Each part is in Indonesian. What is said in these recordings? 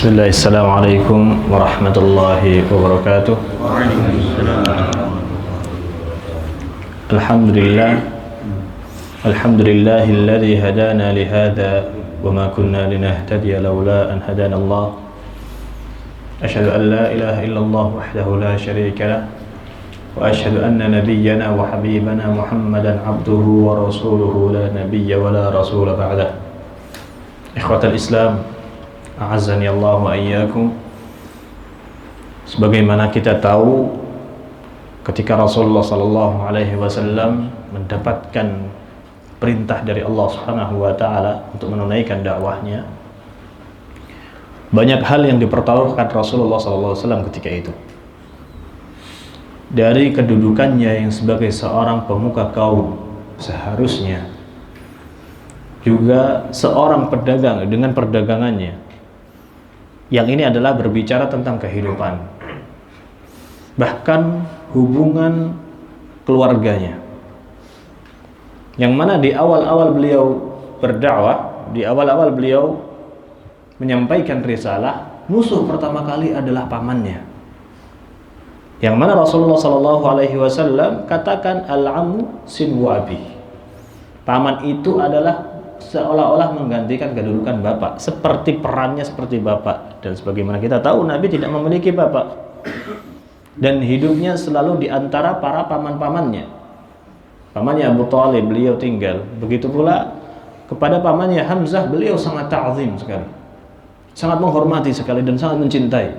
Bismillah, assalamualaikum warahmatullahi wabarakatuh. Alhamdulillah, alhamdulillahilladzi hadana lihada wa ma kunna linahtadiya laula an hadana Allah. Asyhadu an la ilaha illallah wahdahu la syarika lah wa asyhadu anna nabiyyana wa habibana Muhammadan abduhu wa rasuluhu la nabiyya wa la rasula ba'dah. Ikhwatal Islam, a'azzani Allah wa iyyakum. Sebagaimana kita tahu, ketika Rasulullah sallallahu alaihi wasallam mendapatkan perintah dari Allah Subhanahu wa taala untuk menunaikan dakwahnya, banyak hal yang dipertaruhkan Rasulullah sallallahu alaihi wasallam ketika itu. Dari kedudukannya yang sebagai seorang pemuka kaum, seharusnya juga seorang pedagang dengan perdagangannya, yang ini adalah berbicara tentang kehidupan, bahkan hubungan keluarganya, yang mana di awal-awal beliau berdakwah, di awal-awal beliau menyampaikan risalah, musuh pertama kali adalah pamannya, yang mana Rasulullah SAW katakan al-ammu sinwu abi. Paman itu adalah seolah-olah menggantikan kedudukan bapak, seperti perannya seperti bapak. Dan sebagaimana kita tahu, Nabi tidak memiliki bapak dan hidupnya selalu di antara para paman-pamannya. Pamannya Abu Thalib beliau tinggal, begitu pula kepada pamannya Hamzah, beliau sangat ta'zim sekali, sangat menghormati sekali dan sangat mencintai.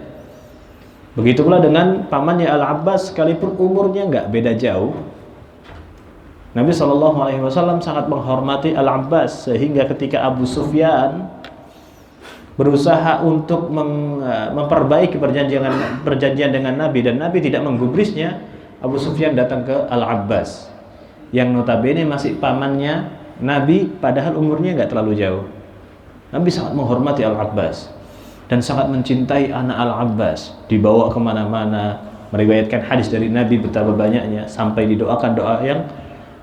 Begitu pula dengan pamannya Al-Abbas, sekalipun umurnya nggak beda jauh, Nabi SAW sangat menghormati Al-Abbas, sehingga ketika Abu Sufyan berusaha untuk memperbaiki perjanjian dengan Nabi dan Nabi tidak menggubrisnya, Abu Sufyan datang ke Al-Abbas yang notabene masih pamannya Nabi, padahal umurnya nggak terlalu jauh. Nabi sangat menghormati Al-Abbas dan sangat mencintai anak Al-Abbas, dibawa kemana-mana, meriwayatkan hadis dari Nabi betapa banyaknya, sampai didoakan doa yang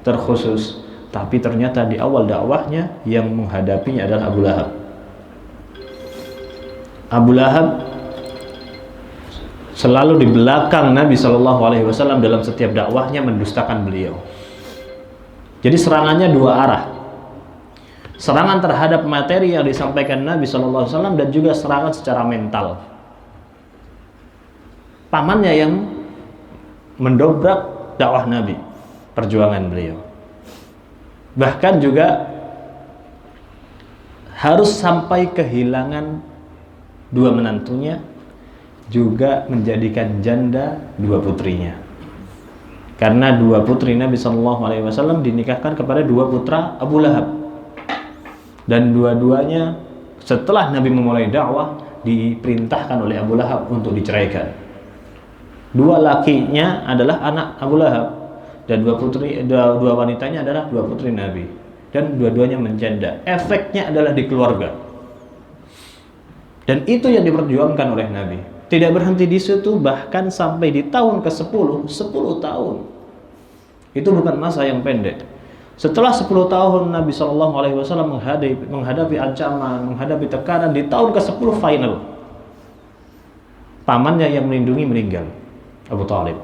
terkhusus. Tapi ternyata di awal dakwahnya yang menghadapinya adalah Abu Lahab. Abu Lahab selalu di belakang Nabi SAW dalam setiap dakwahnya, mendustakan beliau. Jadi serangannya dua arah, serangan terhadap materi yang disampaikan Nabi SAW dan juga serangan secara mental. Pamannya yang mendobrak dakwah Nabi, perjuangan beliau, bahkan juga harus sampai kehilangan dua menantunya, juga menjadikan janda dua putrinya, karena dua putri Nabi SAW dinikahkan kepada dua putra Abu Lahab, dan dua-duanya setelah Nabi memulai dakwah diperintahkan oleh Abu Lahab untuk diceraikan. Dua lakinya adalah anak Abu Lahab, dan dua wanitanya adalah dua putri Nabi, dan dua-duanya menjanda. Efeknya adalah di keluarga, dan itu yang diperjuangkan oleh Nabi. Tidak berhenti di situ, bahkan sampai di tahun ke-10, 10 tahun. Itu bukan masa yang pendek. Setelah 10 tahun Nabi SAW menghadapi ancaman, menghadapi tekanan, di tahun ke-10 final, pamannya yang melindungi meninggal, Abu Thalib.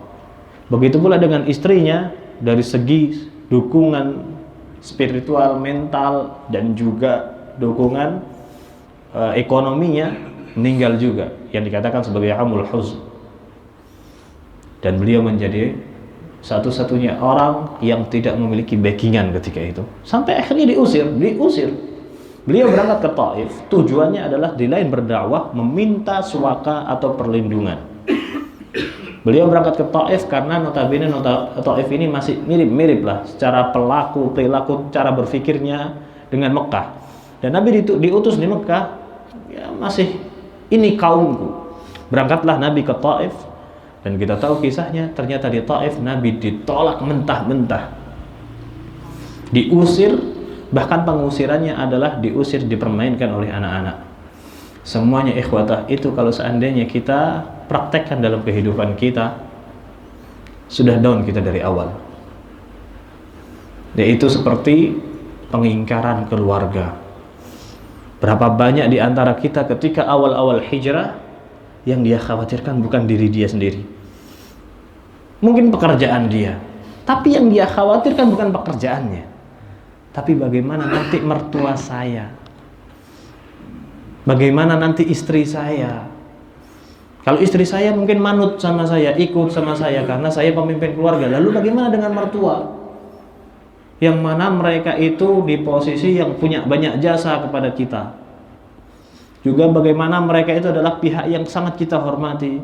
Begitu pula dengan istrinya, dari segi dukungan spiritual, mental, dan juga dukungan ekonominya, meninggal juga, yang dikatakan sebagai amul huzn. Dan beliau menjadi satu-satunya orang yang tidak memiliki backingan ketika itu, sampai akhirnya diusir. Beliau berangkat ke Taif, tujuannya adalah di lain berdakwah, meminta suaka atau perlindungan. Beliau berangkat ke Taif karena notabene Taif ini masih mirip-mirip lah secara perilaku, cara berfikirnya dengan Mekah. Dan Nabi diutus di Mekah, ya masih ini kaumku. Berangkatlah Nabi ke Taif, dan kita tahu kisahnya. Ternyata di Taif Nabi ditolak mentah-mentah, diusir, bahkan pengusirannya adalah diusir, dipermainkan oleh anak-anak. Semuanya ikhwatah, itu kalau seandainya kita praktekkan dalam kehidupan kita, sudah down kita dari awal. Yaitu seperti pengingkaran keluarga, Berapa banyak di antara kita ketika awal-awal hijrah yang dia khawatirkan bukan diri dia sendiri, mungkin pekerjaan dia, tapi yang dia khawatirkan bukan pekerjaannya, tapi bagaimana nanti mertua saya, bagaimana nanti istri saya. Kalau istri saya mungkin manut sama saya, ikut sama saya karena saya pemimpin keluarga, lalu bagaimana dengan mertua, yang mana mereka itu di posisi yang punya banyak jasa kepada kita. Juga bagaimana mereka itu adalah pihak yang sangat kita hormati.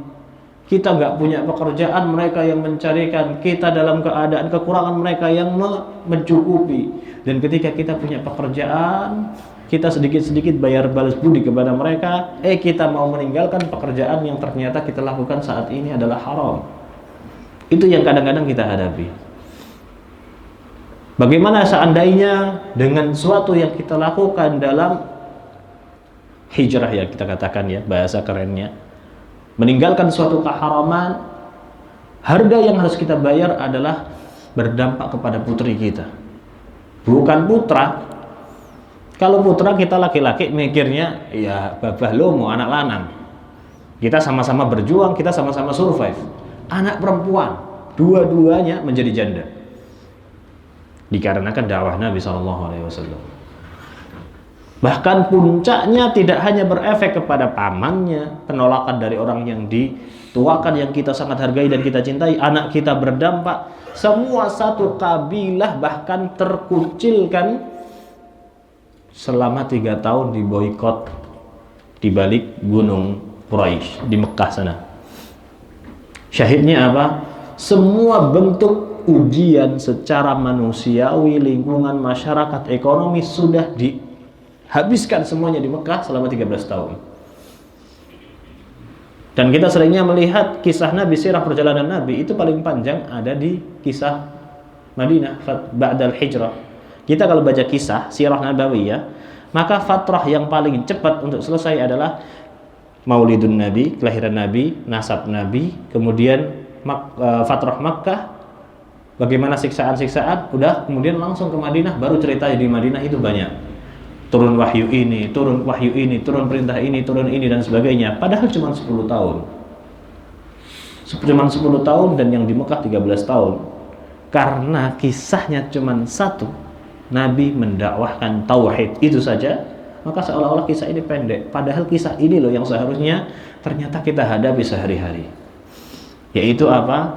Kita nggak punya pekerjaan, mereka yang mencarikan. Kita dalam keadaan kekurangan, mereka yang mencukupi. Dan ketika kita punya pekerjaan, kita sedikit-sedikit bayar balas budi kepada mereka. Kita mau meninggalkan pekerjaan yang ternyata kita lakukan saat ini adalah haram. Itu yang kadang-kadang kita hadapi. Bagaimana seandainya dengan suatu yang kita lakukan dalam hijrah, ya kita katakan ya, bahasa kerennya, meninggalkan suatu keharaman, harga yang harus kita bayar adalah berdampak kepada putri kita, bukan putra. Kalau putra kita laki-laki mikirnya ya babah lo mau anak lanang, kita sama-sama berjuang, kita sama-sama survive. Anak perempuan dua-duanya menjadi janda dikarenakan dakwah Nabi SAW. Bahkan puncaknya tidak hanya berefek kepada pamannya, penolakan dari orang yang dituakan yang kita sangat hargai dan kita cintai, anak kita berdampak, semua satu kabilah bahkan terkucilkan selama 3 tahun diboikot di balik gunung Quraisy di Mekah sana. Syahidnya apa? Semua bentuk ujian secara manusiawi, lingkungan, masyarakat, ekonomi sudah dihabiskan semuanya di Mekah selama 13 tahun. Dan kita seringnya melihat kisah Nabi, sirah perjalanan Nabi itu paling panjang ada di kisah Madinah ba'dal hijrah. Kita kalau baca kisah sirah Nabawiyah, maka fatrah yang paling cepat untuk selesai adalah Maulidun Nabi, kelahiran Nabi, nasab Nabi, kemudian fatrah Makkah, bagaimana siksaan-siksaan, udah kemudian langsung ke Madinah, baru ceritanya di Madinah itu banyak. Turun wahyu ini, turun wahyu ini, turun perintah ini, turun ini dan sebagainya. Padahal cuma 10 tahun. Cuma 10 tahun dan yang di Mekah 13 tahun. Karena kisahnya cuma satu. Nabi mendakwahkan tauhid itu saja, maka seolah-olah kisah ini pendek. Padahal kisah ini loh yang seharusnya ternyata kita hadapi sehari-hari. Yaitu apa?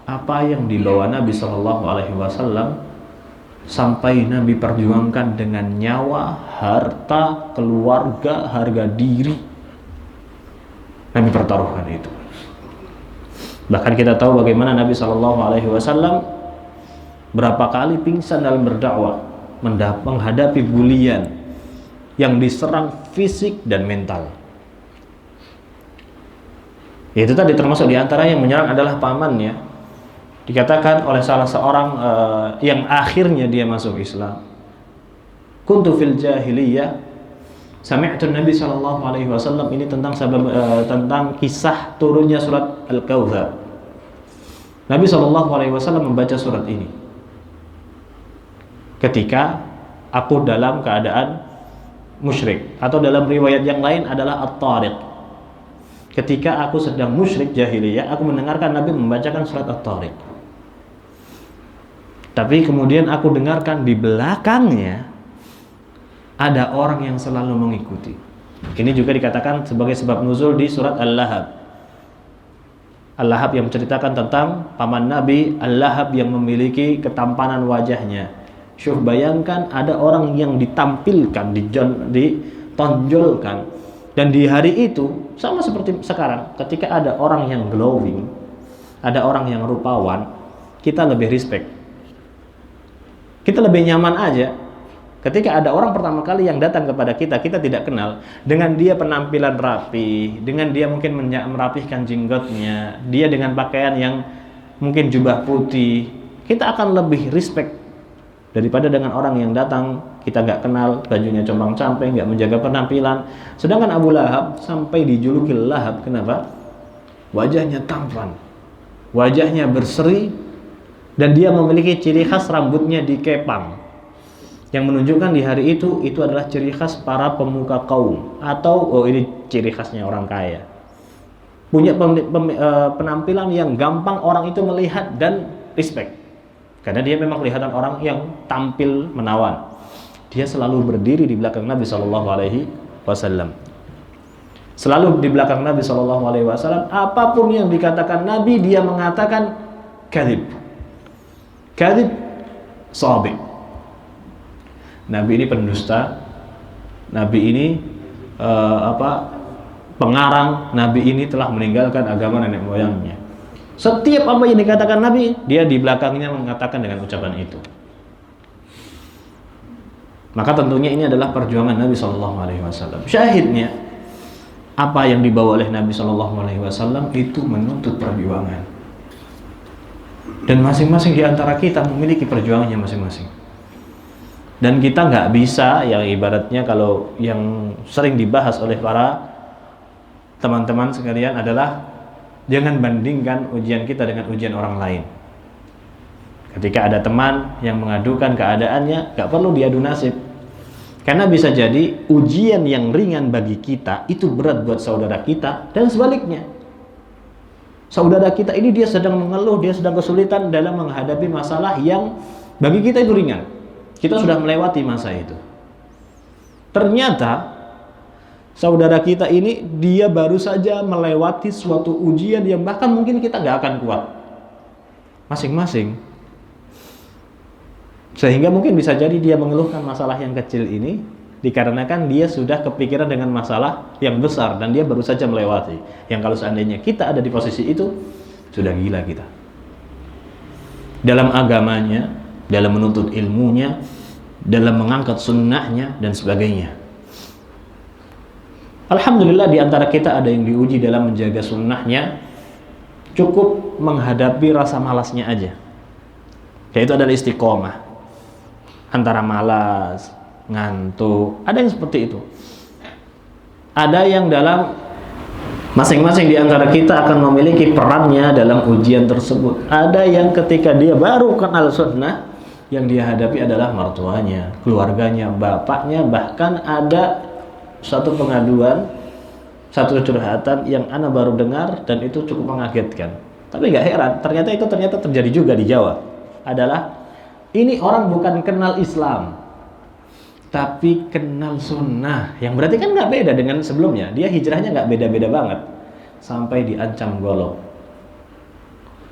Apa yang dibawa Nabi SAW sampai Nabi perjuangkan dengan nyawa, harta, keluarga, harga diri. Nabi pertaruhkan itu. Bahkan kita tahu bagaimana Nabi SAW berapa kali pingsan dalam berdakwah, menghadapi bulian yang diserang fisik dan mental. Itu tadi termasuk diantara yang menyerang adalah pamannya. Dikatakan oleh salah seorang yang akhirnya dia masuk Islam, kuntu fil jahiliyah sami'tu Nabi SAW, ini tentang tentang kisah turunnya surat Al-Kautsar. Nabi SAW membaca surat ini ketika aku dalam keadaan musyrik, atau dalam riwayat yang lain adalah At-Tariq. Ketika aku sedang musyrik jahiliyah, aku mendengarkan Nabi membacakan surat At-Tariq. Tapi kemudian aku dengarkan di belakangnya ada orang yang selalu mengikuti. Ini juga dikatakan sebagai sebab nuzul di surat Al-Lahab. Al-Lahab yang menceritakan tentang paman Nabi, Al-Lahab yang memiliki ketampanan wajahnya. Syuh, bayangkan ada orang yang ditampilkan, ditonjolkan. Dan di hari itu, sama seperti sekarang, ketika ada orang yang glowing, ada orang yang rupawan, kita lebih respect. Kita lebih nyaman aja ketika ada orang pertama kali yang datang kepada kita, kita tidak kenal, dengan dia penampilan rapi, dengan dia mungkin merapihkan jenggotnya, dia dengan pakaian yang mungkin jubah putih, kita akan lebih respect daripada dengan orang yang datang kita nggak kenal, bajunya compang-camping, nggak menjaga penampilan. Sedangkan Abu Lahab sampai dijuluki Lahab, kenapa? Wajahnya tampan, wajahnya berseri, dan dia memiliki ciri khas rambutnya dikepang. yang menunjukkan di hari itu adalah ciri khas para pemuka kaum, atau ini ciri khasnya orang kaya. Punya penampilan yang gampang orang itu melihat dan respect. Karena dia memang kelihatan orang yang tampil menawan. Dia selalu berdiri di belakang Nabi Shallallahu Alaihi Wasallam. Selalu di belakang Nabi Shallallahu Alaihi Wasallam. Apapun yang dikatakan Nabi, dia mengatakan kadhib, sadiq. Nabi ini pendusta. Nabi ini pengarang. Nabi ini telah meninggalkan agama nenek moyangnya. Setiap apa yang dikatakan Nabi, dia di belakangnya mengatakan dengan ucapan itu. Maka tentunya ini adalah perjuangan Nabi Shallallahu Alaihi Wasallam. Syahidnya, apa yang dibawa oleh Nabi Shallallahu Alaihi Wasallam itu menuntut perjuangan. Dan masing-masing di antara kita memiliki perjuangannya masing-masing. Dan kita nggak bisa, yang ibaratnya kalau yang sering dibahas oleh para teman-teman sekalian adalah jangan bandingkan ujian kita dengan ujian orang lain. Ketika ada teman yang mengadukan keadaannya, gak perlu diadu nasib. Karena bisa jadi ujian yang ringan bagi kita itu berat buat saudara kita, dan sebaliknya. Saudara kita ini dia sedang mengeluh, dia sedang kesulitan dalam menghadapi masalah yang bagi kita itu ringan. Kita sudah melewati masa itu. Ternyata saudara kita ini dia baru saja melewati suatu ujian yang bahkan mungkin kita gak akan kuat masing-masing. Sehingga mungkin bisa jadi dia mengeluhkan masalah yang kecil ini dikarenakan dia sudah kepikiran dengan masalah yang besar dan dia baru saja melewati. Yang kalau seandainya kita ada di posisi itu, sudah gila kita. Dalam agamanya, dalam menuntut ilmunya, dalam mengangkat sunnahnya dan sebagainya. Alhamdulillah di antara kita ada yang diuji dalam menjaga sunnahnya, cukup menghadapi rasa malasnya aja. Yaitu adalah istiqomah. Antara malas, ngantuk, ada yang seperti itu. Ada yang dalam masing-masing di antara kita akan memiliki perannya dalam ujian tersebut. Ada yang ketika dia baru kenal sunnah, yang dia hadapi adalah mertuanya, keluarganya, bapaknya, bahkan ada satu pengaduan, satu curhatan yang ana baru dengar dan itu cukup mengagetkan. Tapi nggak heran, ternyata terjadi juga di Jawa. Adalah ini orang bukan kenal Islam, tapi kenal sunnah. Yang berarti kan nggak beda dengan sebelumnya. Dia hijrahnya nggak beda-beda banget. Sampai diancam golok.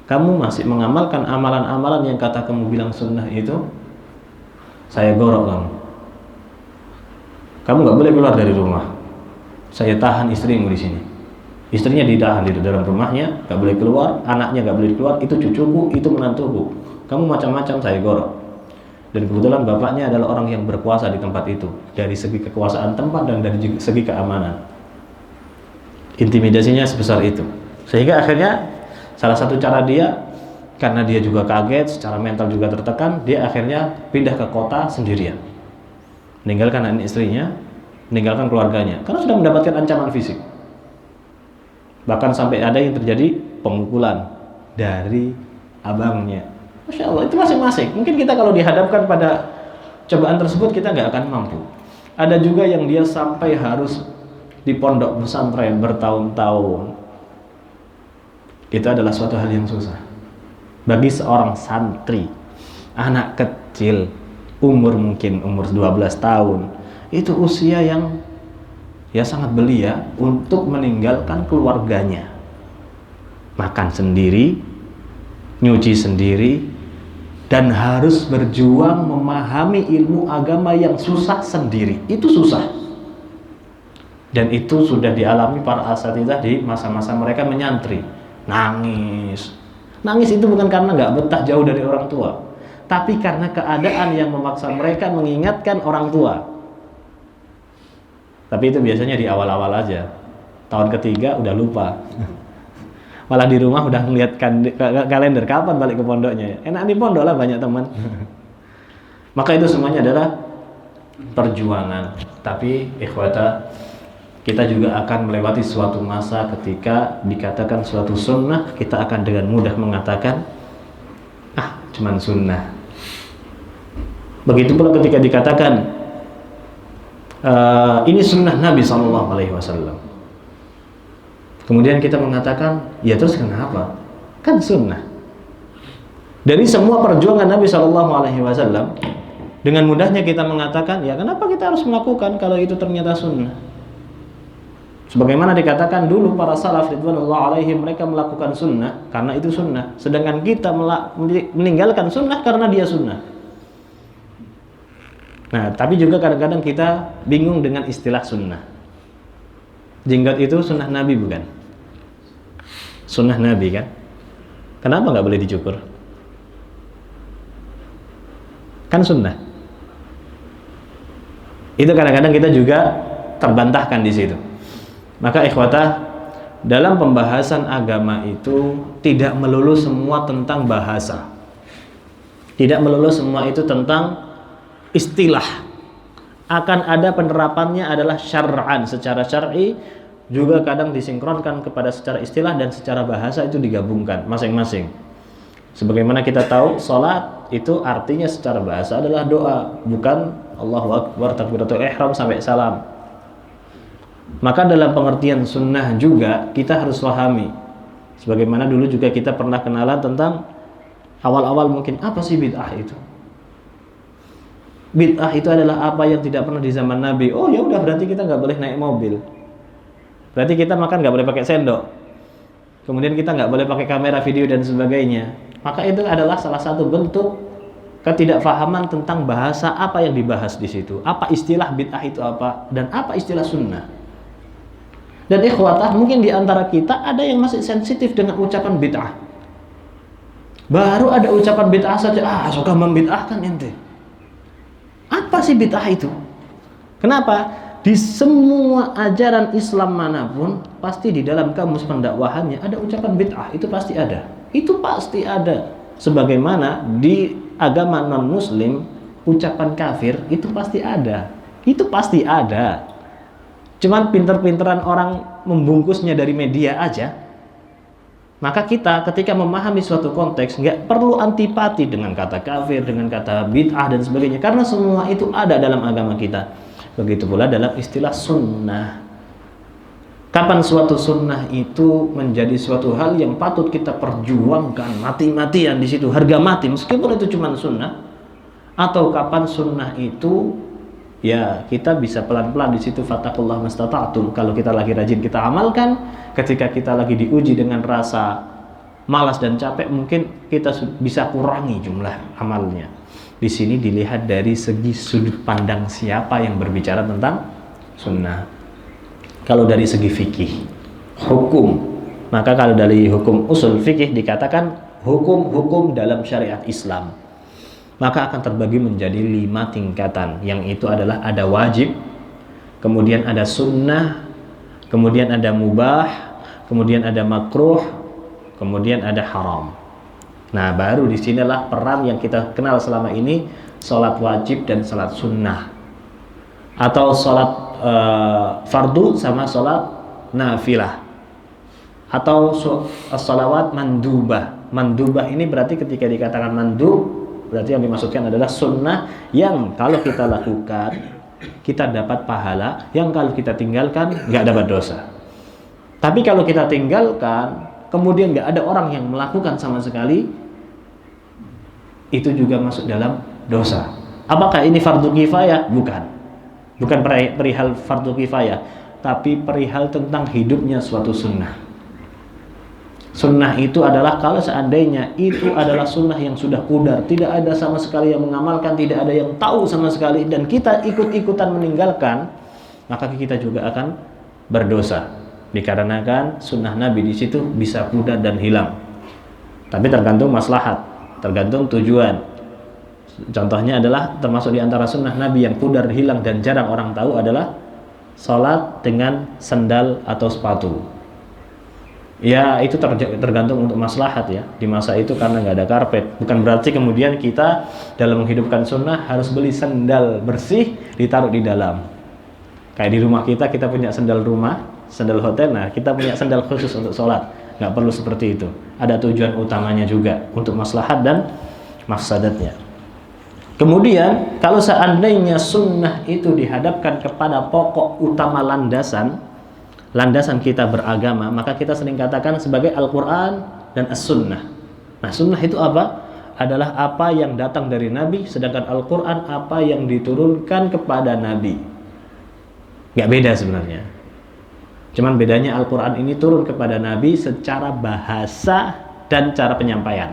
Kamu masih mengamalkan amalan-amalan yang kata kamu bilang sunnah itu, saya gorok kamu. Kamu nggak boleh keluar dari rumah. Saya tahan istrimu di sini. Istrinya ditahan di dalam rumahnya, nggak boleh keluar. Anaknya nggak boleh keluar. Itu cucuku, itu menantuku. Kamu macam-macam, saya gorok. Dan kebetulan bapaknya adalah orang yang berkuasa di tempat itu, dari segi kekuasaan tempat dan dari segi keamanan. Intimidasinya sebesar itu. Sehingga akhirnya salah satu cara dia, karena dia juga kaget, secara mental juga tertekan, dia akhirnya pindah ke kota sendirian. Meninggalkan anak istrinya, meninggalkan keluarganya, karena sudah mendapatkan ancaman fisik. Bahkan sampai ada yang terjadi pemukulan dari abangnya. Masya Allah, itu masing-masing. Mungkin kita kalau dihadapkan pada cobaan tersebut, kita nggak akan mampu. Ada juga yang dia sampai harus di pondok pesantren bertahun-tahun. Itu adalah suatu hal yang susah. Bagi seorang santri, anak kecil, mungkin umur 12 tahun, itu usia yang sangat belia untuk meninggalkan keluarganya. Makan sendiri, nyuci sendiri, dan harus berjuang memahami ilmu agama yang susah sendiri. Itu susah. Dan itu sudah dialami para asatidzah di masa-masa mereka menyantri. Nangis itu bukan karena nggak betah jauh dari orang tua, tapi karena keadaan yang memaksa mereka mengingatkan orang tua. Tapi itu biasanya di awal-awal aja. Tahun ketiga udah lupa. Malah di rumah udah ngeliat kalender kapan balik ke pondoknya. Enak di pondok lah, banyak teman. Maka itu semuanya adalah perjuangan. Tapi ikhwata, kita juga akan melewati suatu masa ketika dikatakan suatu sunnah, kita akan dengan mudah mengatakan cuman sunnah. Begitu pula ketika dikatakan ini sunnah Nabi SAW. Kemudian kita mengatakan, ya terus kenapa? Kan sunnah. Dari semua perjuangan Nabi SAW, dengan mudahnya kita mengatakan, ya kenapa kita harus melakukan kalau itu ternyata sunnah? Sebagaimana dikatakan dulu para salaf ridwanullah alaihim, mereka melakukan sunnah karena itu sunnah. Sedangkan kita meninggalkan sunnah karena dia sunnah. Nah, tapi juga kadang-kadang kita bingung dengan istilah sunnah. Jenggot itu sunnah Nabi bukan? Sunnah Nabi kan? Kenapa nggak boleh dicukur? Kan sunnah. Itu kadang-kadang kita juga terbantahkan di situ. Maka ikhwatah, dalam pembahasan agama itu tidak melulu semua tentang bahasa. Tidak melulu semua itu tentang istilah. Akan ada penerapannya adalah syar'an, secara syar'i, juga kadang disinkronkan kepada secara istilah dan secara bahasa itu digabungkan masing-masing. Sebagaimana kita tahu, salat itu artinya secara bahasa adalah doa, bukan Allahu Akbar takbiratul ihram sampai salam. Maka dalam pengertian sunnah juga kita harus pahami. Sebagaimana dulu juga kita pernah kenalan tentang awal-awal mungkin apa sih bid'ah itu? Bid'ah itu adalah apa yang tidak pernah di zaman Nabi. Oh ya udah, berarti kita nggak boleh naik mobil. Berarti kita makan nggak boleh pakai sendok. Kemudian kita nggak boleh pakai kamera video dan sebagainya. Maka itu adalah salah satu bentuk ketidakfahaman tentang bahasa apa yang dibahas di situ. Apa istilah bid'ah itu apa dan apa istilah sunnah. Dan ikhwatah, mungkin di antara kita ada yang masih sensitif dengan ucapan bid'ah. Baru ada ucapan bid'ah saja, suka membid'ahkan ente. Apa sih bid'ah itu? Kenapa? Di semua ajaran Islam manapun, pasti di dalam kamus pendakwahannya ada ucapan bid'ah, itu pasti ada. Itu pasti ada. Sebagaimana di agama non-muslim, ucapan kafir itu pasti ada. Itu pasti ada. Cuman pinter-pinteran orang membungkusnya dari media aja. Maka kita ketika memahami suatu konteks nggak perlu antipati dengan kata kafir, dengan kata bid'ah dan sebagainya, karena semua itu ada dalam agama kita. Begitu pula dalam istilah sunnah. Kapan suatu sunnah itu menjadi suatu hal yang patut kita perjuangkan mati-matian di situ, harga mati meskipun itu cuma sunnah, atau kapan sunnah itu ya kita bisa pelan-pelan di situ, fattakullah mastata'tum. Kalau kita lagi rajin kita amalkan, ketika kita lagi diuji dengan rasa malas dan capek, mungkin kita bisa kurangi jumlah amalnya. Di sini dilihat dari segi sudut pandang siapa yang berbicara tentang sunnah. Kalau dari segi fikih, hukum, maka kalau dari hukum usul fikih dikatakan hukum-hukum dalam syariat Islam, maka akan terbagi menjadi 5 tingkatan. Yang itu adalah ada wajib, kemudian ada sunnah, kemudian ada mubah, kemudian ada makruh, kemudian ada haram. Nah, baru disinilah peran yang kita kenal selama ini, sholat wajib dan sholat sunnah, atau sholat fardu sama sholat nafilah, atau sholawat mandubah. Mandubah ini berarti ketika dikatakan mandub, berarti yang dimaksudkan adalah sunnah yang kalau kita lakukan kita dapat pahala, yang kalau kita tinggalkan nggak dapat dosa. Tapi kalau kita tinggalkan kemudian nggak ada orang yang melakukan sama sekali, itu juga masuk dalam dosa. Apakah ini fardu kifayah? Bukan perihal fardu kifayah, tapi perihal tentang hidupnya suatu sunnah. Sunnah itu adalah kalau seandainya itu adalah sunnah yang sudah pudar, tidak ada sama sekali yang mengamalkan, tidak ada yang tahu sama sekali, dan kita ikut-ikutan meninggalkan, maka kita juga akan berdosa. Dikarenakan sunnah Nabi di situ bisa pudar dan hilang. Tapi tergantung maslahat, tergantung tujuan. Contohnya adalah termasuk di antara sunnah Nabi yang pudar, hilang dan jarang orang tahu adalah sholat dengan sandal atau sepatu. Ya itu tergantung untuk maslahat ya. Di masa itu karena nggak ada karpet, bukan berarti kemudian kita dalam menghidupkan sunnah harus beli sandal bersih ditaruh di dalam. Kayak di rumah kita punya sandal rumah, sandal hotel. Nah kita punya sandal khusus untuk sholat. Nggak perlu seperti itu. Ada tujuan utamanya juga untuk maslahat dan mafsadatnya. Kemudian kalau seandainya sunnah itu dihadapkan kepada pokok utama landasan kita beragama, maka kita sering katakan sebagai Al-Quran dan As-Sunnah. Nah, sunnah itu apa? Adalah apa yang datang dari Nabi, sedangkan Al-Quran apa yang diturunkan kepada Nabi. Gak beda sebenarnya. Cuman bedanya Al-Quran ini turun kepada Nabi secara bahasa dan cara penyampaian.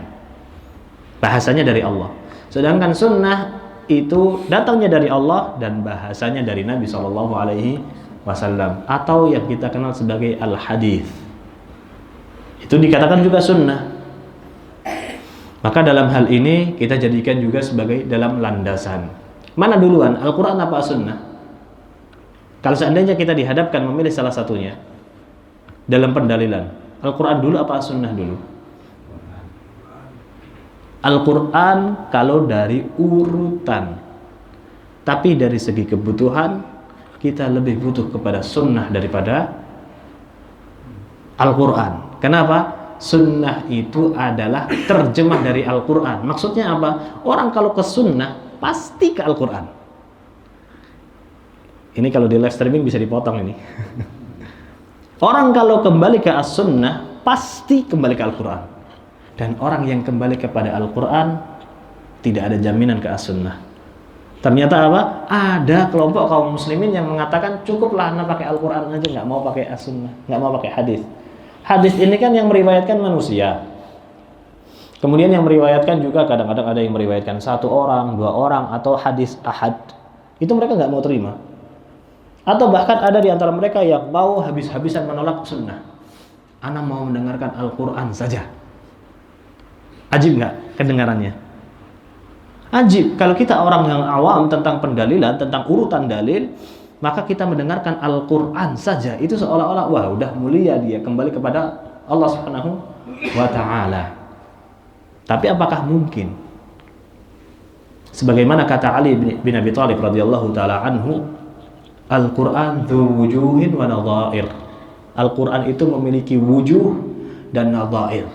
Bahasanya dari Allah. Sedangkan sunnah itu datangnya dari Allah dan bahasanya dari Nabi SAW, atau yang kita kenal sebagai al-hadis. Itu dikatakan juga sunnah. Maka dalam hal ini kita jadikan juga sebagai dalam landasan. Mana duluan, Al-Quran apa sunnah? Kalau seandainya kita dihadapkan memilih salah satunya dalam pendalilan, Al-Quran dulu apa sunnah dulu? Al-Quran kalau dari urutan, tapi dari segi kebutuhan kita lebih butuh kepada sunnah daripada Al-Quran. Kenapa? Sunnah itu adalah terjemah dari Al-Quran. Maksudnya apa? Orang kalau ke sunnah pasti ke Al-Quran. Ini kalau di live streaming bisa dipotong ini. Orang kalau kembali ke As-Sunnah pasti kembali ke Al-Quran. Dan orang yang kembali kepada Al-Quran tidak ada jaminan ke As-Sunnah. Ternyata apa? Ada kelompok kaum muslimin yang mengatakan cukuplah anda pakai Al-Quran aja, nggak mau pakai As-Sunnah, nggak mau pakai hadis. Hadis ini kan yang meriwayatkan manusia. Kemudian yang meriwayatkan juga kadang-kadang ada yang meriwayatkan 1 orang, 2 orang, atau hadis ahad. Itu mereka nggak mau terima. Atau bahkan ada di antara mereka yang mau habis-habisan menolak sunnah. Ana mau mendengarkan Al-Quran saja. Ajib nggak kedengarannya? Ajib. Kalau kita orang yang awam tentang pendalilan, tentang urutan dalil, maka kita mendengarkan Al-Quran saja. Itu seolah-olah, wah udah mulia dia, kembali kepada Allah Subhanahu wa Ta'ala. Tapi apakah mungkin? Sebagaimana kata Ali bin Abi Thalib radhiyallahu ta'ala anhu, Al-Quran dzu wujuhin wa nadhair. Al-Quran itu memiliki wujuh dan nadhair.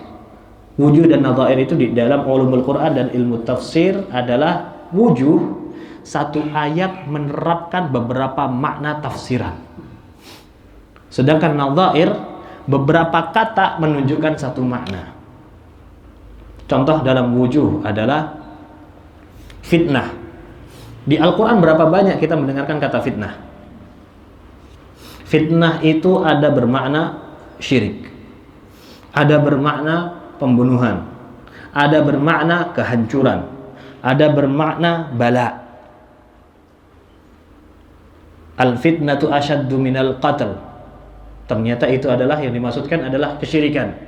Wujuh dan nadhair itu di dalam ulumul Quran dan ilmu tafsir adalah wujuh, satu ayat menerapkan beberapa makna tafsiran. Sedangkan nadhair, beberapa kata menunjukkan satu makna. Contoh dalam wujuh adalah fitnah. Di Al-Quran berapa banyak kita mendengarkan kata fitnah? Fitnah itu ada bermakna syirik, ada bermakna pembunuhan, ada bermakna kehancuran, ada bermakna bala. Al-fitnatu asyaddu minal qatl. Ternyata itu adalah yang dimaksudkan adalah kesyirikan.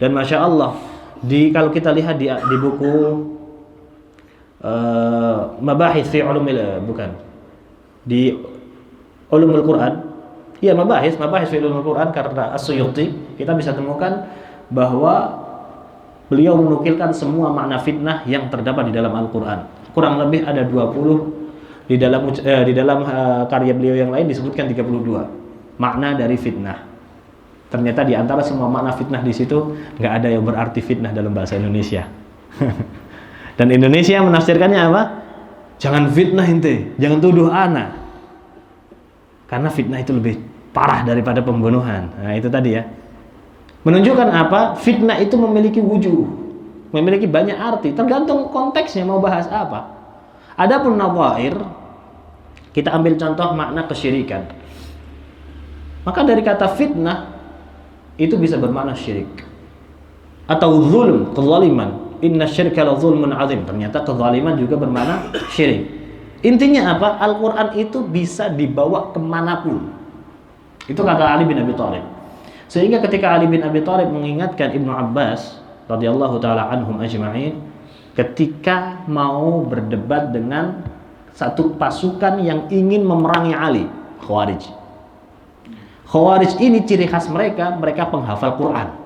Dan Masya Allah, kalau kita lihat di buku Mabahis fi ulumil di ulumul Quran, ya mabahis fi ulumul Quran, karena As-Suyuti, kita bisa temukan bahwa beliau menukilkan semua makna fitnah yang terdapat di dalam Al-Quran. Kurang lebih ada 20, di dalam karya beliau yang lain disebutkan 32 makna dari fitnah. Ternyata di antara semua makna fitnah di situ nggak ada yang berarti fitnah dalam bahasa Indonesia. Dan Indonesia menafsirkannya apa? Jangan fitnah ente, jangan tuduh ana. Karena fitnah itu lebih parah daripada pembunuhan. Nah, itu tadi ya. Menunjukkan apa? Fitnah itu memiliki wujuh, memiliki banyak arti, tergantung konteksnya mau bahas apa. Adapun nadhair, kita ambil contoh makna kesyirikan. Maka dari kata fitnah itu bisa bermakna syirik atau zulm, kezaliman. Inna syirka la zulmun azim. Ternyata kezaliman juga bermakna syirik. Intinya apa? Al-Quran itu bisa dibawa kemanapun. Itu kata Ali bin Abi Thalib. Sehingga ketika Ali bin Abi Thalib mengingatkan Ibnu Abbas radhiyallahu taala anhum ajma'in, ketika mau berdebat dengan satu pasukan yang ingin memerangi Ali, Khawarij. Khawarij ini ciri khas mereka penghafal Quran.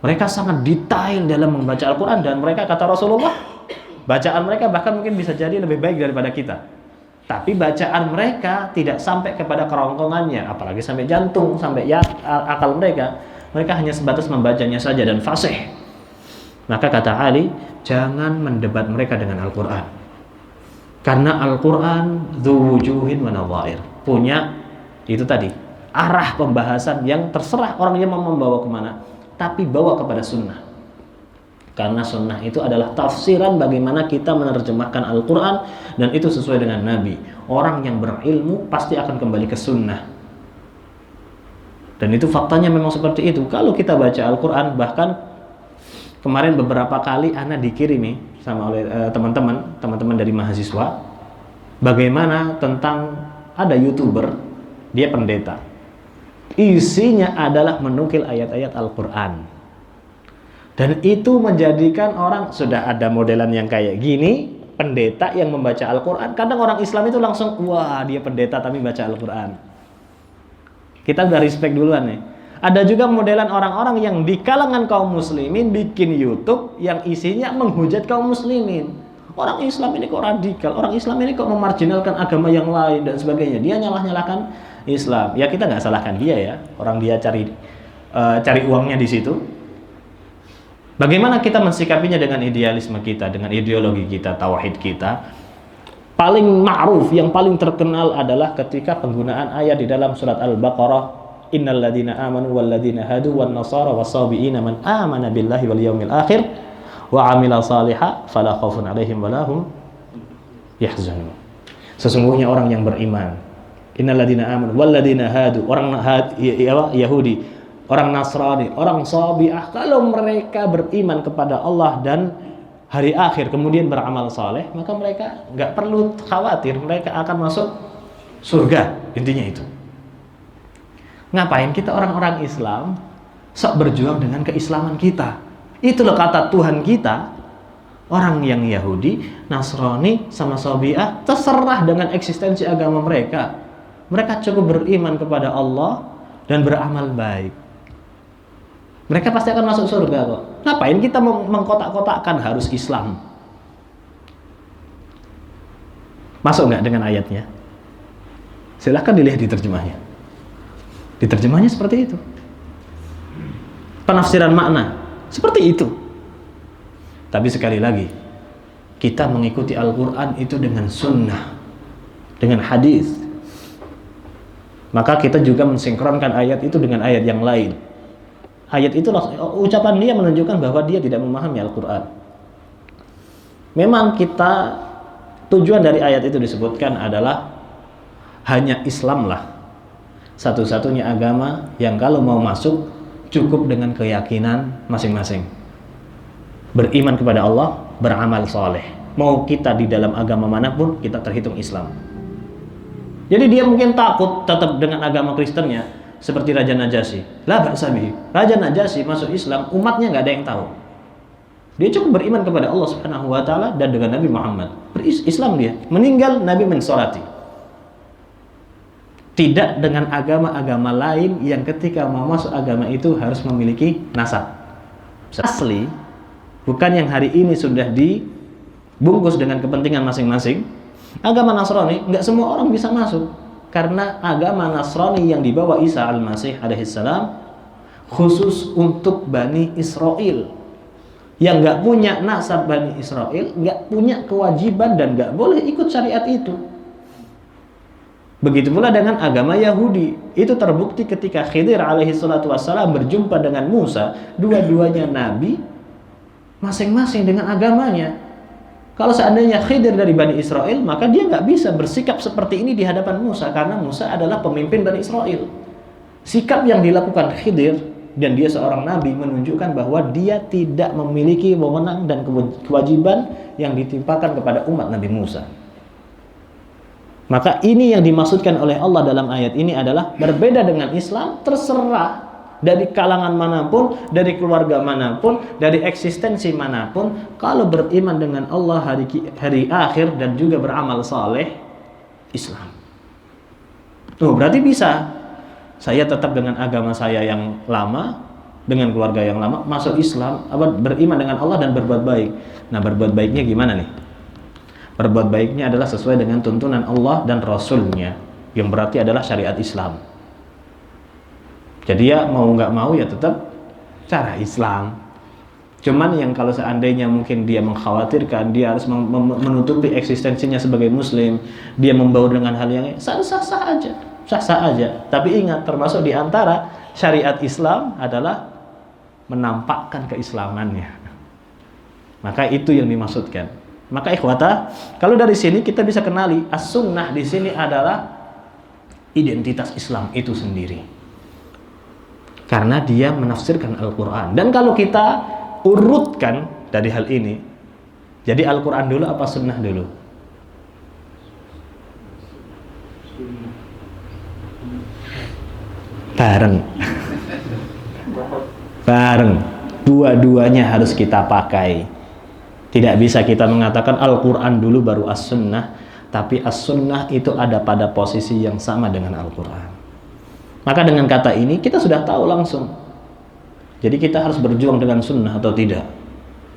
Mereka sangat detail dalam membaca Al-Quran, dan mereka, kata Rasulullah, bacaan mereka bahkan mungkin bisa jadi lebih baik daripada kita. Tapi bacaan mereka tidak sampai kepada kerongkongannya, apalagi sampai jantung, sampai akal mereka. Mereka hanya sebatas membacanya saja dan fasih. Maka kata Ali, jangan mendebat mereka dengan Al-Quran. Karena Al-Quran dzu wujuhin wa nadhair, punya itu tadi arah pembahasan yang terserah orangnya mau membawa kemana, tapi bawa kepada sunnah. Karena sunnah itu adalah tafsiran bagaimana kita menerjemahkan Al-Quran, dan itu sesuai dengan Nabi. Orang yang berilmu pasti akan kembali ke sunnah, dan itu faktanya memang seperti itu. Kalau kita baca Al-Quran, bahkan kemarin beberapa kali Ana dikirimi sama oleh teman-teman dari mahasiswa, bagaimana tentang ada YouTuber, dia pendeta, isinya adalah menukil ayat-ayat Al-Quran. Dan itu menjadikan orang, sudah ada modelan yang kayak gini, pendeta yang membaca Al-Quran. Kadang orang Islam itu langsung, wah dia pendeta tapi baca Al-Quran. Kita udah respect duluan nih. Ada juga modelan orang-orang yang di kalangan kaum muslimin bikin YouTube yang isinya menghujat kaum muslimin. Orang Islam ini kok radikal, orang Islam ini kok memarginalkan agama yang lain dan sebagainya. Dia nyalah-nyalahkan Islam. Ya kita nggak salahkan dia ya, orang dia cari uangnya di situ. Bagaimana kita mensikapinya dengan idealisme kita, dengan ideologi kita, tauhid kita? Paling ma'ruf, yang paling terkenal adalah ketika penggunaan ayat di dalam surat Al-Baqarah, innal ladzina amanu wal ladzina hadu wan nasara was-sabiina man amana billahi wal yawmil akhir wa 'amila shalihan fala khaufun 'alaihim wa lahum yahzanun. Sesungguhnya orang yang beriman, innal ladzina amanu wal ladzina hadu, orang Yahudi, orang Nasrani, orang Sabi'ah, kalau mereka beriman kepada Allah dan hari akhir kemudian beramal saleh, maka mereka nggak perlu khawatir, mereka akan masuk surga. Intinya itu. Ngapain kita orang-orang Islam sok berjuang dengan keislaman kita? Itu loh kata Tuhan kita. Orang yang Yahudi, Nasrani, sama Sabi'ah terserah dengan eksistensi agama mereka. Mereka cukup beriman kepada Allah dan beramal baik. Mereka pasti akan masuk surga kok. Ngapain kita mengkotak-kotakkan harus Islam? Masuk nggak dengan ayatnya? Silahkan dilihat di terjemahnya. Di terjemahnya seperti itu. Penafsiran makna seperti itu. Tapi sekali lagi, kita mengikuti Al-Quran itu dengan sunnah, dengan hadis. Maka kita juga mensinkronkan ayat itu dengan ayat yang lain. Ayat itu, ucapan dia menunjukkan bahwa dia tidak memahami Al-Quran. Memang kita, tujuan dari ayat itu disebutkan adalah hanya Islamlah satu-satunya agama yang kalau mau masuk cukup dengan keyakinan masing-masing. Beriman kepada Allah, beramal soleh. Mau kita di dalam agama manapun, kita terhitung Islam. Jadi dia mungkin takut tetap dengan agama Kristennya, seperti Raja Najasyi. La ba'sa bihi. Raja Najasyi masuk Islam, umatnya nggak ada yang tahu. Dia cukup beriman kepada Allah Subhanahu wa taala dan dengan Nabi Muhammad. Islam dia. Meninggal Nabi mensolati. Tidak dengan agama-agama lain yang ketika mau masuk agama itu harus memiliki nasab. Asli, bukan yang hari ini sudah dibungkus dengan kepentingan masing-masing. Agama Nasrani, nggak semua orang bisa masuk. Karena agama Nasrani yang dibawa Isa al-Masih alaihissalam khusus untuk Bani Israel. Yang nggak punya nasab Bani Israel, nggak punya kewajiban dan nggak boleh ikut syariat itu. Begitu pula dengan agama Yahudi. Itu terbukti ketika Khidir alaihissalatu wassalam berjumpa dengan Musa. Dua-duanya nabi, masing-masing dengan agamanya. Kalau seandainya Khidir dari Bani Israel, maka dia nggak bisa bersikap seperti ini di hadapan Musa, karena Musa adalah pemimpin Bani Israel. Sikap yang dilakukan Khidir dan dia seorang nabi menunjukkan bahwa dia tidak memiliki wewenang dan kewajiban yang ditimpakan kepada umat Nabi Musa. Maka ini yang dimaksudkan oleh Allah dalam ayat ini adalah berbeda dengan Islam, terserah dari kalangan manapun, dari keluarga manapun, dari eksistensi manapun, kalau beriman dengan Allah hari akhir dan juga beramal saleh, Islam. Tuh, berarti bisa. Saya tetap dengan agama saya yang lama, dengan keluarga yang lama, masuk Islam, beriman dengan Allah dan berbuat baik. Nah, berbuat baiknya gimana nih? Berbuat baiknya adalah sesuai dengan tuntunan Allah dan Rasulnya, yang berarti adalah syariat Islam. Jadi ya mau nggak mau ya tetap cara Islam. Cuman yang kalau seandainya mungkin dia mengkhawatirkan, dia harus menutupi eksistensinya sebagai muslim, dia membaur dengan hal yang sah-sah aja, sah-sah aja. Tapi ingat, termasuk di antara syariat Islam adalah menampakkan keislamannya. Maka itu yang dimaksudkan. Maka ikhwata, kalau dari sini kita bisa kenali as-sunnah di sini adalah identitas Islam itu sendiri. Karena dia menafsirkan Al-Qur'an. Dan kalau kita urutkan dari hal ini, jadi Al-Quran dulu apa sunnah dulu? Bareng, dua-duanya harus kita pakai. Tidak bisa kita mengatakan Al-Quran dulu baru as-sunnah, tapi as-sunnah itu ada pada posisi yang sama dengan Al-Quran. Maka dengan kata ini kita sudah tahu langsung, jadi kita harus berjuang dengan sunnah atau tidak.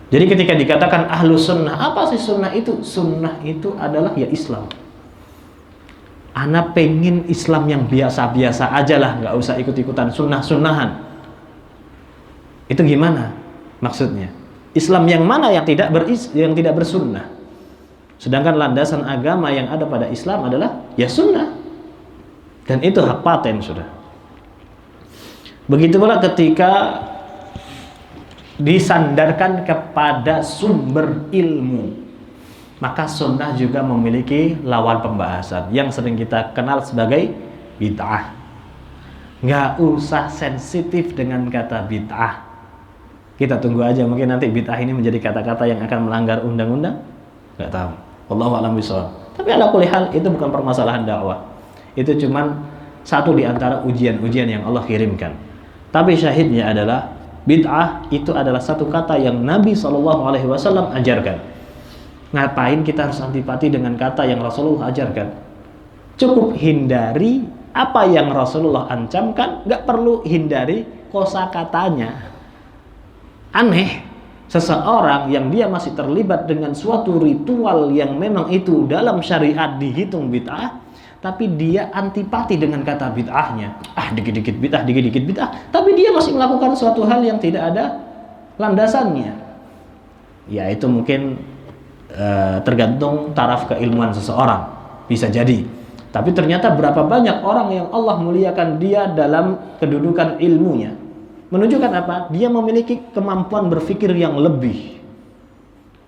Jadi ketika dikatakan ahlu sunnah, apa sih sunnah itu? Sunnah itu adalah ya Islam. Ana pengen Islam yang biasa-biasa aja lah, nggak usah ikut-ikutan sunnah-sunnahan. Itu gimana maksudnya? Islam yang mana yang tidak bersunnah? Sedangkan landasan agama yang ada pada Islam adalah ya sunnah. Dan itu hak paten sudah. Begitu pula ketika disandarkan kepada sumber ilmu, maka sunnah juga memiliki lawan pembahasan yang sering kita kenal sebagai bid'ah. Nggak usah sensitif dengan kata bid'ah. Kita tunggu aja, mungkin nanti bid'ah ini menjadi kata-kata yang akan melanggar undang-undang. Nggak tahu. Wallahu a'lam bishawab. Tapi ala kulli hal itu bukan permasalahan dakwah. Itu cuman satu di antara ujian-ujian yang Allah kirimkan. Tapi syahidnya adalah bid'ah itu adalah satu kata yang Nabi SAW ajarkan. Ngapain kita harus antipati dengan kata yang Rasulullah ajarkan? Cukup hindari apa yang Rasulullah ancamkan, nggak perlu hindari kosakatanya. Aneh, seseorang yang dia masih terlibat dengan suatu ritual yang memang itu dalam syariat dihitung bid'ah, tapi dia antipati dengan kata bid'ahnya. Dikit-dikit bid'ah, tapi dia masih melakukan suatu hal yang tidak ada landasannya. Ya itu mungkin tergantung taraf keilmuan seseorang, bisa jadi. Tapi ternyata berapa banyak orang yang Allah muliakan dia dalam kedudukan ilmunya, menunjukkan apa? Dia memiliki kemampuan berpikir yang lebih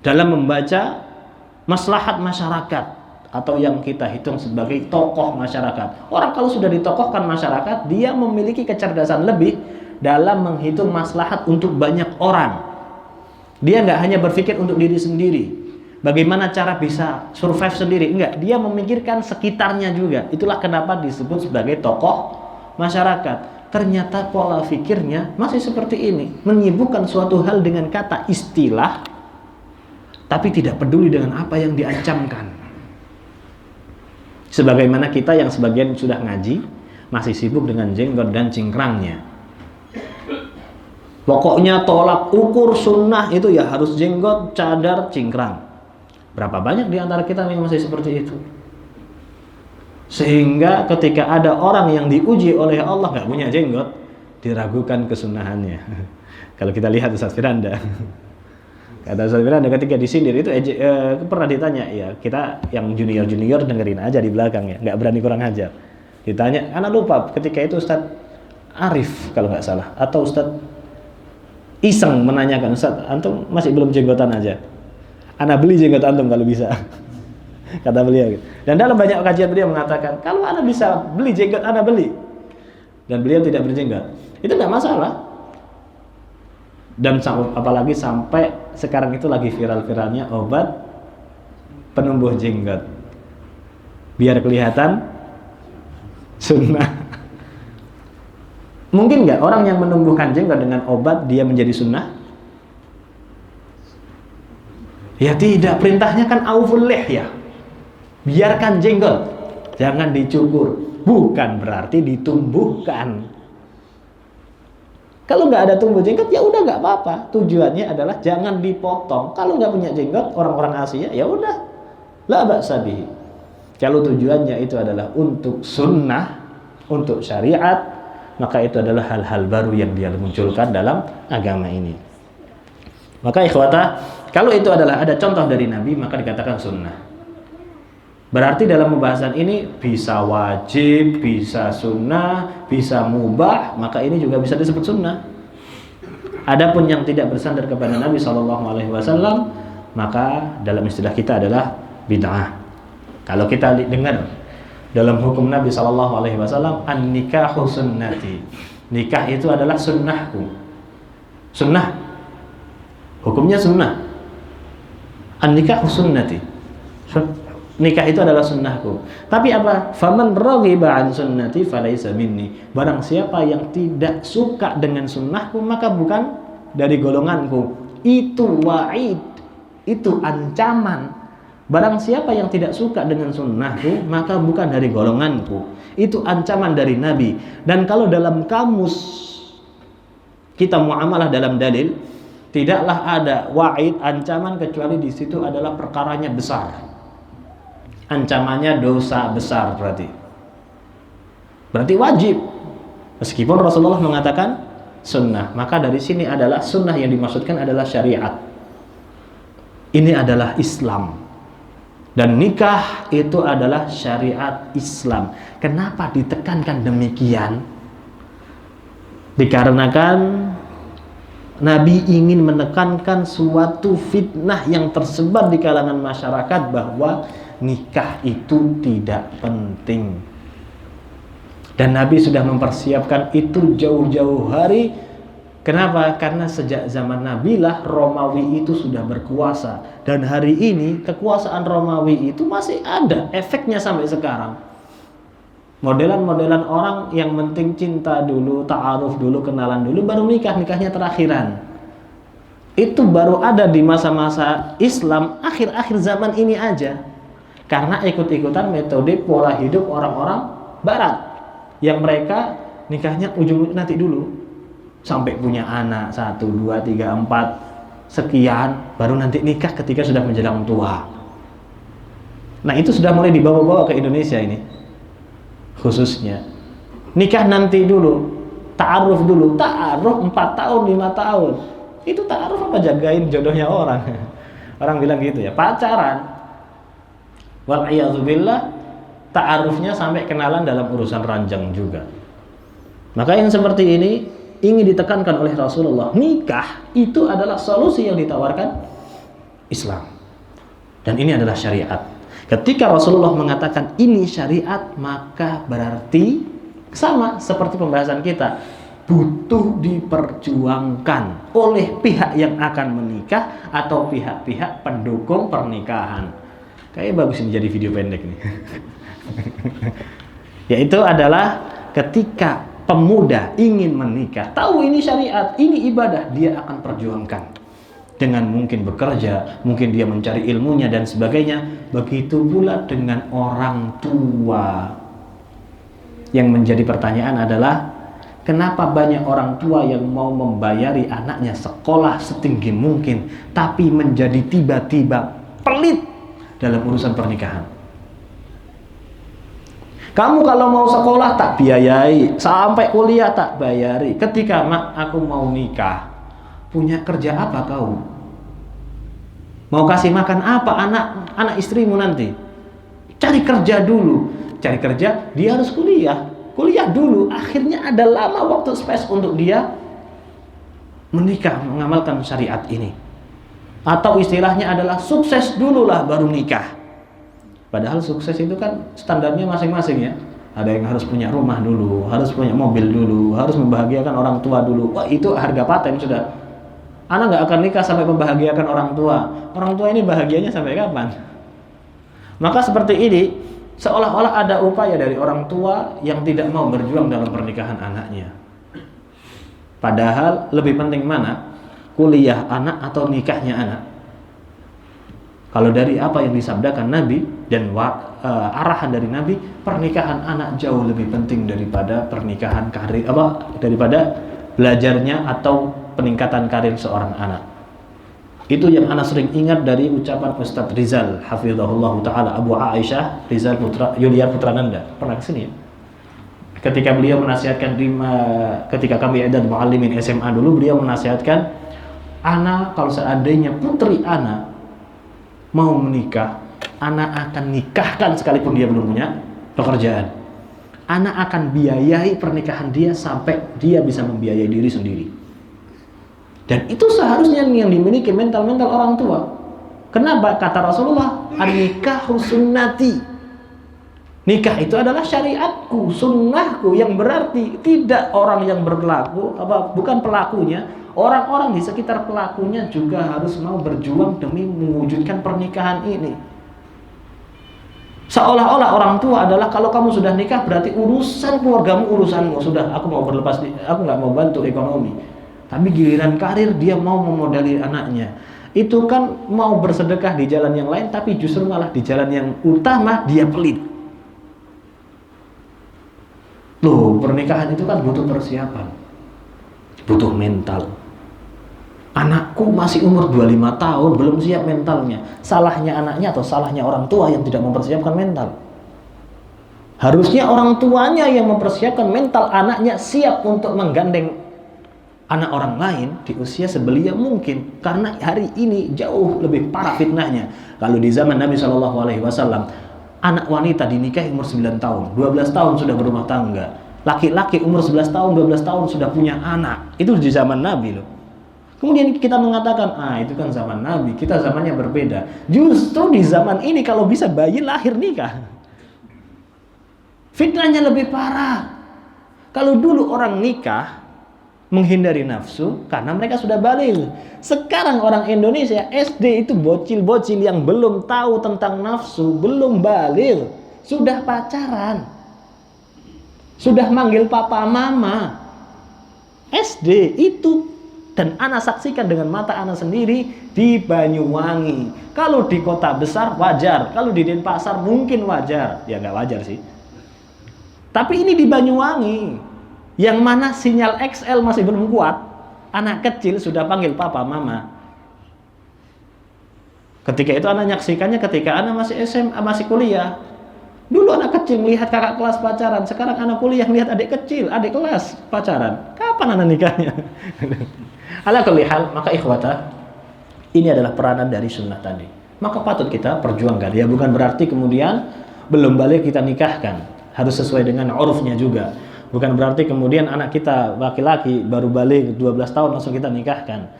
dalam membaca maslahat masyarakat, atau yang kita hitung sebagai tokoh masyarakat. Orang kalau sudah ditokohkan masyarakat, dia memiliki kecerdasan lebih dalam menghitung maslahat untuk banyak orang. Dia nggak hanya berpikir untuk diri sendiri, bagaimana cara bisa survive sendiri, enggak, dia memikirkan sekitarnya juga. Itulah kenapa disebut sebagai tokoh masyarakat. Ternyata pola pikirnya masih seperti ini, menyibukkan suatu hal dengan kata istilah, tapi tidak peduli dengan apa yang diancamkan. Sebagaimana kita yang sebagian sudah ngaji masih sibuk dengan jenggot dan cingkrangnya. Pokoknya tolak ukur sunnah itu ya harus jenggot, cadar, cingkrang. Berapa banyak di antara kita yang masih seperti itu? Sehingga ketika ada orang yang diuji oleh Allah nggak punya jenggot, diragukan kesunahannya. Kalau kita lihat Ustaz Firanda, kata Ustaz Firanda ketika disindir itu pernah ditanya, ya kita yang junior dengerin aja di belakang ya, nggak berani kurang ajar. Ditanya, anak lupa ketika itu Ustaz Arif kalau nggak salah, atau Ustaz iseng menanyakan, Ustaz antum masih belum jenggotan aja, anak beli jenggot antum kalau bisa. Kata beliau gitu. Dan dalam banyak kajian beliau mengatakan, kalau Anda bisa beli jenggot, Anda beli. Dan beliau tidak berjenggot, itu tidak masalah. Dan apalagi sampai sekarang itu lagi viral-viralnya obat penumbuh jenggot, biar kelihatan sunnah. Mungkin nggak orang yang menumbuhkan jenggot dengan obat dia menjadi sunnah? Ya tidak, perintahnya kan auful lihyah, biarkan jenggot, jangan dicukur. Bukan berarti ditumbuhkan. Kalau nggak ada tumbuh jenggot ya udah nggak apa-apa. Tujuannya adalah jangan dipotong. Kalau nggak punya jenggot orang-orang Asia ya udah, la ba'sa bihi. Kalau tujuannya itu adalah untuk sunnah, untuk syariat, maka itu adalah hal-hal baru yang dia munculkan dalam agama ini. Maka ikhwata, kalau itu adalah ada contoh dari Nabi, maka dikatakan sunnah. Berarti dalam pembahasan ini bisa wajib, bisa sunnah, bisa mubah, maka ini juga bisa disebut sunnah. Adapun yang tidak bersandar kepada Nabi SAW, maka dalam istilah kita adalah bid'ah. Kalau kita dengar dalam hukum Nabi SAW, an-nikahu sunnati, nikah itu adalah sunnahku. Sunnah, hukumnya sunnah. An-nikahu sunnati, nikah itu adalah sunnahku. Tapi apa? Faman raghiba an sunnati falaysa minni. Barang siapa yang tidak suka dengan sunnahku, maka bukan dari golonganku. Itu wa'id, itu ancaman. Barang siapa yang tidak suka dengan sunnahku, maka bukan dari golonganku. Itu ancaman dari Nabi. Dan kalau dalam kamus kita muamalah dalam dalil, tidaklah ada wa'id, ancaman, kecuali di situ adalah perkaranya besar. Ancamannya dosa besar, berarti wajib. Meskipun Rasulullah mengatakan sunnah, maka dari sini adalah sunnah yang dimaksudkan adalah syariat. Ini adalah Islam. Dan nikah itu adalah syariat Islam. Kenapa ditekankan demikian? Dikarenakan Nabi ingin menekankan suatu fitnah yang tersebar di kalangan masyarakat bahwa nikah itu tidak penting. Dan Nabi sudah mempersiapkan itu jauh-jauh hari. Kenapa? Karena sejak zaman Nabi lah Romawi itu sudah berkuasa. Dan hari ini kekuasaan Romawi itu masih ada efeknya sampai sekarang. Modelan-modelan orang yang penting cinta dulu, ta'aruf dulu, kenalan dulu, baru nikah, nikahnya terakhiran. Itu baru ada di masa-masa Islam akhir-akhir zaman ini aja. Karena ikut-ikutan metode pola hidup orang-orang Barat, yang mereka nikahnya ujung nanti dulu, sampai punya anak 1, 2, 3, 4 sekian, baru nanti nikah ketika sudah menjelang tua. Nah itu sudah mulai dibawa-bawa ke Indonesia ini, khususnya nikah nanti dulu, ta'aruf dulu, ta'aruf 4 tahun, 5 tahun. Itu ta'aruf apa, jagain jodohnya orang. Orang bilang gitu ya, pacaran. Wal'iyadzubillah, ta'arufnya sampai kenalan dalam urusan ranjang juga. Maka yang seperti ini ingin ditekankan oleh Rasulullah. Nikah itu adalah solusi yang ditawarkan Islam. Dan ini adalah syariat. Ketika Rasulullah mengatakan ini syariat, maka berarti sama seperti pembahasan kita, butuh diperjuangkan oleh pihak yang akan menikah atau pihak-pihak pendukung pernikahan. Kayaknya bagus ini jadi video pendek nih. Yaitu adalah ketika pemuda ingin menikah, tahu ini syariat, ini ibadah, dia akan perjuangkan. Dengan mungkin bekerja, mungkin dia mencari ilmunya dan sebagainya. Begitu pula dengan orang tua. Yang menjadi pertanyaan adalah, kenapa banyak orang tua yang mau membayari anaknya sekolah setinggi mungkin, tapi menjadi tiba-tiba pelit dalam urusan pernikahan? Kamu kalau mau sekolah tak biayai, sampai kuliah tak bayari. Ketika mak aku mau nikah, punya kerja apa kau? Mau kasih makan apa anak istrimu nanti? Cari kerja dulu. Cari kerja, dia harus kuliah dulu. Akhirnya ada lama waktu space untuk dia menikah, mengamalkan syariat ini. Atau istilahnya adalah sukses dulu lah baru nikah. Padahal sukses itu kan standarnya masing-masing ya. Ada yang harus punya rumah dulu, harus punya mobil dulu, harus membahagiakan orang tua dulu. Wah, itu harga paten sudah. Anak nggak akan nikah sampai membahagiakan orang tua. Orang tua ini bahagianya sampai kapan? Maka seperti ini, seolah-olah ada upaya dari orang tua yang tidak mau berjuang dalam pernikahan anaknya. Padahal lebih penting mana? Kuliah anak atau nikahnya anak? Kalau dari apa yang disabdakan Nabi dan arahan dari Nabi, pernikahan anak jauh lebih penting daripada pernikahan karir, daripada belajarnya atau peningkatan karir seorang anak. Itu yang anak sering ingat dari ucapan Ustadz Rizal hafizahullah taala, Abu Aisyah Rizal Yulia Putrananda. Pernah kesini ya? Ketika beliau menasihatkan ketika kami ada muallimin SMA dulu, beliau menasihatkan Ana kalau seandainya putri Ana mau menikah, Ana akan nikahkan sekalipun dia belum punya pekerjaan. Ana akan biayai pernikahan dia sampai dia bisa membiayai diri sendiri. Dan itu seharusnya yang dimiliki mental-mental orang tua. Kenapa? Kata Rasulullah, an-nikahu sunnati. Nikah itu adalah syariatku, sunnahku, yang berarti tidak orang yang berlaku, bukan pelakunya, orang-orang di sekitar pelakunya juga harus mau berjuang demi mewujudkan pernikahan ini. Seolah-olah orang tua adalah kalau kamu sudah nikah berarti urusan keluargamu urusanmu, sudah aku mau berlepas, aku nggak mau bantu ekonomi. Tapi giliran karir dia mau memodali anaknya. Itu kan mau bersedekah di jalan yang lain, tapi justru malah di jalan yang utama dia pelit. Loh, pernikahan itu kan butuh persiapan, butuh mental. Anakku masih umur 25 tahun, belum siap mentalnya. Salahnya anaknya atau salahnya orang tua yang tidak mempersiapkan mental? Harusnya orang tuanya yang mempersiapkan mental anaknya siap untuk menggandeng anak orang lain di usia sebelia mungkin. Karena hari ini jauh lebih parah fitnahnya. Kalau di zaman Nabi SAW, anak wanita dinikahi umur 9 tahun, 12 tahun sudah berumah tangga. Laki-laki umur 11 tahun, 12 tahun sudah punya anak. Itu di zaman Nabi loh. Kemudian kita mengatakan, itu kan zaman Nabi, kita zamannya berbeda. Justru di zaman ini kalau bisa bayi lahir nikah. Fitnahnya lebih parah. Kalau dulu orang nikah menghindari nafsu karena mereka sudah baligh. Sekarang orang Indonesia SD itu bocil-bocil yang belum tahu tentang nafsu, belum baligh, sudah pacaran. Sudah manggil papa mama. SD itu. Dan ana saksikan dengan mata ana sendiri di Banyuwangi. Kalau di kota besar wajar, kalau di Denpasar mungkin wajar. Ya nggak wajar sih. Tapi ini di Banyuwangi, yang mana sinyal XL masih belum kuat, anak kecil sudah panggil papa mama. Ketika itu ana nyaksikannya ketika ana masih SMA, masih kuliah. Dulu anak kecil melihat kakak kelas pacaran, sekarang anak kuliah melihat adik kecil, adik kelas pacaran. Kapan anak nikahnya? Ala kulli hal, maka ikhwata, ini adalah peranan dari sunnah tadi. Maka patut kita perjuangkan. Ya bukan berarti kemudian belum balik kita nikahkan. Harus sesuai dengan urufnya juga. Bukan berarti kemudian anak kita laki-laki baru balik 12 tahun langsung kita nikahkan.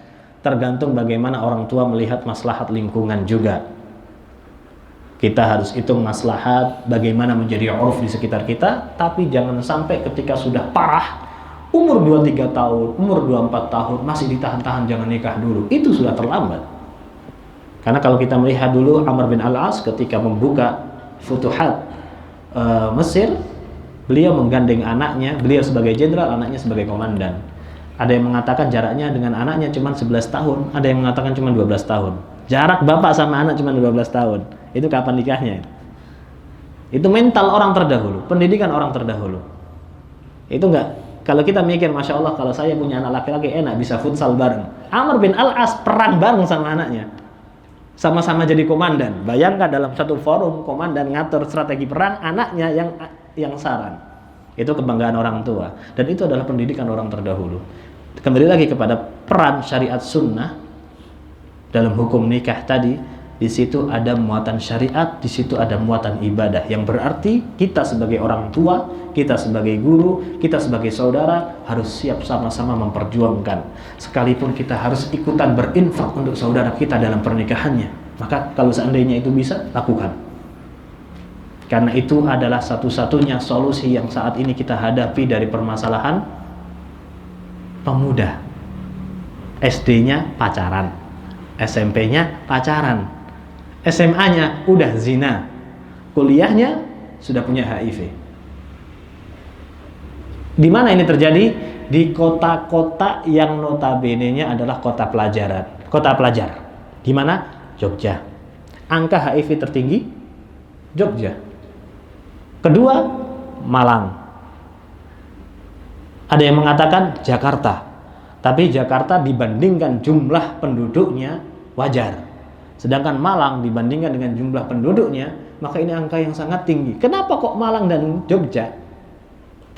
Tergantung bagaimana orang tua melihat maslahat lingkungan juga. Kita harus hitung maslahat bagaimana menjadi uruf di sekitar kita. Tapi jangan sampai ketika sudah parah, umur 23 tahun, umur 24 tahun masih ditahan-tahan jangan nikah dulu. Itu sudah terlambat. Karena kalau kita melihat dulu Amr bin Al-As ketika membuka Futuhat Mesir, beliau menggandeng anaknya, beliau sebagai jenderal, anaknya sebagai komandan. Ada yang mengatakan jaraknya dengan anaknya cuma 11 tahun, ada yang mengatakan cuma 12 tahun. Jarak bapak sama anak cuma 12 tahun. Itu kapan nikahnya? Itu mental orang terdahulu, pendidikan orang terdahulu. Itu enggak. Kalau kita mikir, Masya Allah, kalau saya punya anak laki-laki enak, bisa futsal bareng. Amr bin Al-As perang bareng sama anaknya. Sama-sama jadi komandan. Bayangkan dalam satu forum, komandan ngatur strategi perang, anaknya yang saran. Itu kebanggaan orang tua. Dan itu adalah pendidikan orang terdahulu. Kembali lagi kepada peran syariat sunnah dalam hukum nikah tadi. Di situ ada muatan syariat, di situ ada muatan ibadah. Yang berarti kita sebagai orang tua, kita sebagai guru, kita sebagai saudara harus siap sama-sama memperjuangkan. Sekalipun kita harus ikutan berinfak untuk saudara kita dalam pernikahannya. Maka kalau seandainya itu bisa, lakukan. Karena itu adalah satu-satunya solusi yang saat ini kita hadapi dari permasalahan pemuda. SD-nya pacaran, SMP-nya pacaran, SMA-nya udah zina, kuliahnya sudah punya HIV. Di mana ini terjadi? Di kota-kota yang notabene-nya adalah kota pelajar. Di mana? Jogja. Angka HIV tertinggi Jogja. Kedua, Malang. Ada yang mengatakan Jakarta. Tapi Jakarta dibandingkan jumlah penduduknya wajar. Sedangkan Malang dibandingkan dengan jumlah penduduknya, maka ini angka yang sangat tinggi. Kenapa kok Malang dan Jogja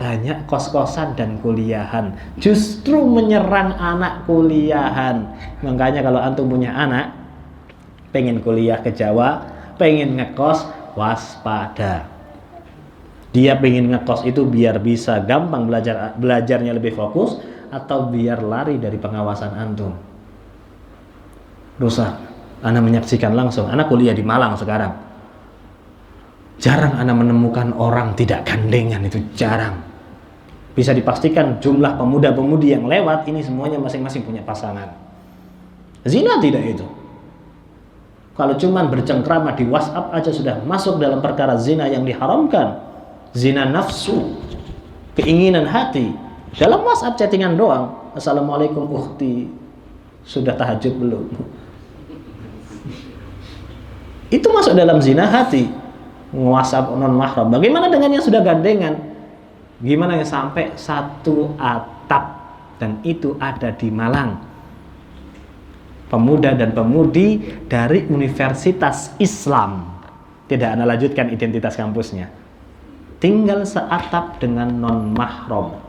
banyak kos-kosan dan kuliahan, justru menyerang anak kuliahan. Makanya kalau antum punya anak pengen kuliah ke Jawa, pengen ngekos, waspada. Dia pengen ngekos itu biar bisa gampang belajarnya lebih fokus, atau biar lari dari pengawasan antum. Rusak. Ana menyaksikan langsung, ana kuliah di Malang sekarang. Jarang ana menemukan orang tidak gandengan, itu jarang. Bisa dipastikan jumlah pemuda-pemudi yang lewat ini semuanya masing-masing punya pasangan. Zina tidak itu. Kalau cuman bercengkrama di WhatsApp aja sudah masuk dalam perkara zina yang diharamkan. Zina nafsu, keinginan hati. Dalam WhatsApp chattingan doang. Assalamualaikum ukhti, sudah tahajud belum? Itu masuk dalam zina hati. WhatsApp non mahram. Bagaimana dengan yang sudah gandengan? Gimana yang sampai satu atap, dan itu ada di Malang. Pemuda dan pemudi dari Universitas Islam. Tidak ana lanjutkan identitas kampusnya. Tinggal seatap dengan non mahram.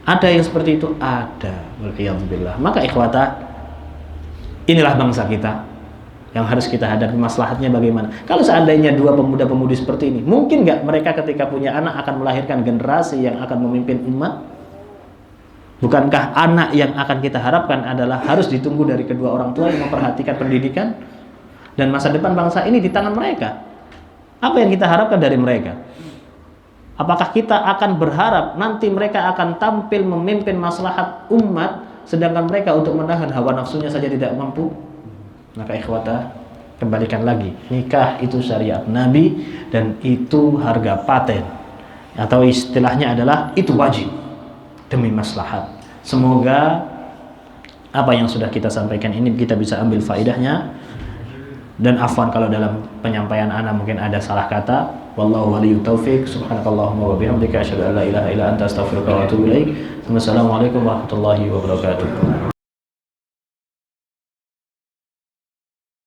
Ada yang seperti itu? Ada. Walhiyadzubillah. Maka ikhwata, inilah bangsa kita yang harus kita hadapi. Maslahatnya bagaimana? Kalau seandainya dua pemuda-pemudi seperti ini, mungkin nggak mereka ketika punya anak akan melahirkan generasi yang akan memimpin umat? Bukankah anak yang akan kita harapkan adalah harus ditunggu dari kedua orang tua yang memperhatikan pendidikan dan masa depan bangsa ini di tangan mereka? Apa yang kita harapkan dari mereka? Apakah kita akan berharap nanti mereka akan tampil memimpin maslahat umat, sedangkan mereka untuk menahan hawa nafsunya saja tidak mampu? Maka ikhwata, kembalikan lagi, nikah itu syariat Nabi dan itu harga paten, atau istilahnya adalah itu wajib demi maslahat. Semoga apa yang sudah kita sampaikan ini kita bisa ambil faedahnya, dan afwan kalau dalam penyampaian ana mungkin ada salah kata. Wallahu waliyut taufik. Subhanakallahumma wa bihamdika asyhadu an la ilaha illa anta astaghfiruka wa atubu ilaik. Wassalamualaikum warahmatullahi wabarakatuh.